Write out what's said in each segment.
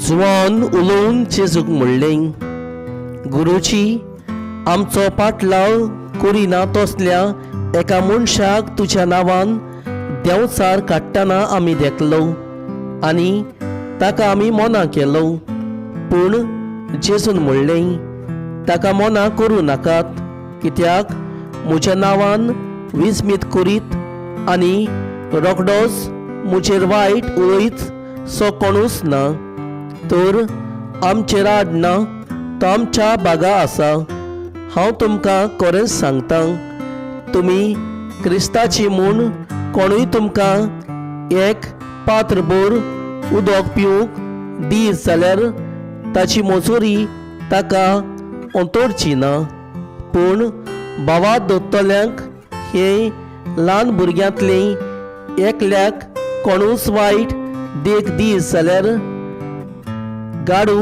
जुवान उलोवन जेजूक म्हणलें, गुरुजी, आमचो पाटलाव करिना तसल्या एका मनशाक तुज्या नांवान देंवचार काडटना आमी देखलो आनी ताका आमी मना केलो. पूण जेजून म्हणलें, ताका मना करूं नाकात, कित्याक म्हज्या नांवान विस्मीत करीत आनी रोखडोच म्हजेर वायट उलयत सो कोणूच ना. तर आमचेर आडना तो आमच्या बागा आसा. हांव तुमकां खरेंच सांगतां, तुमी क्रिस्ताची म्हूण कोणूय तुमकां एक पात्रभर उदक पिवूंक दीत जाल्यार ताची मजुरी ताका अंतोरची ना. पूण भावा दोतोल्यांक हे ल्हान भुरग्यांतले एकल्याक कोणूच वायट देख दीत जाल्यार गाडू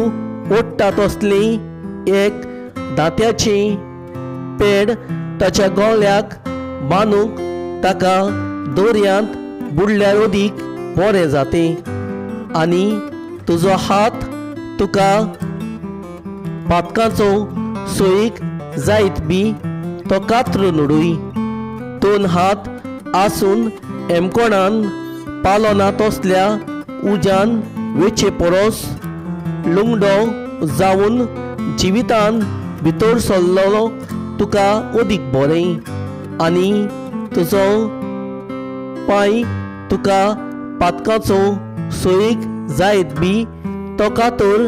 ओडटा तसली एक दांत्याची पेड ताच्या गोळ्याक बांदूंक ताका दोरयांत बुडल्यार अदीक बरें जातें. आनी तुजो हात तुका पातकाचो सोयीक जायत बी तो कातरून उडूय. दोन हात आसून एमकोणान पालो ना तसल्या उज्यान वेचे परस लुंगडो जावन जिवितान भितर सरलो तुका अदीक बरें. आनी तुजो पांय तुका पातकाचो सोयीक जायत बी तो कातर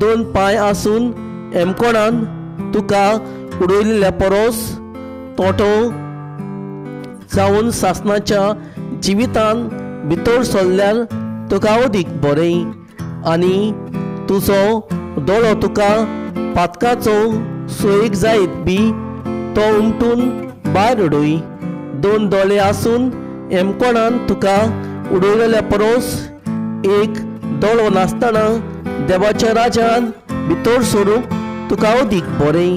दोन पांय आसून एमकोणान तुका उडयलेल्या परस तोटो जावन सासणाच्या जिवितान भितर सरल्यार तुका अदीक बरें. आनी तुजो दोळो तुका पातकाचो सोयीक जायत बी तो उमटून भायर उडय. दोन दोळे आसून एमकोणान तुका उडयलेल्या परस एक दोळो नासतना देवाच्या राज्यान भितर सरूंक तुका अदीक बरें.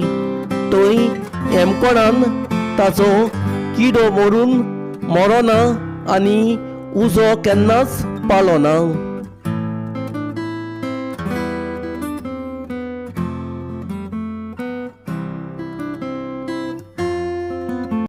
थंय एमकोणान ताचो किडो मरून मरोना आनी उजो केन्नाच पालो ना.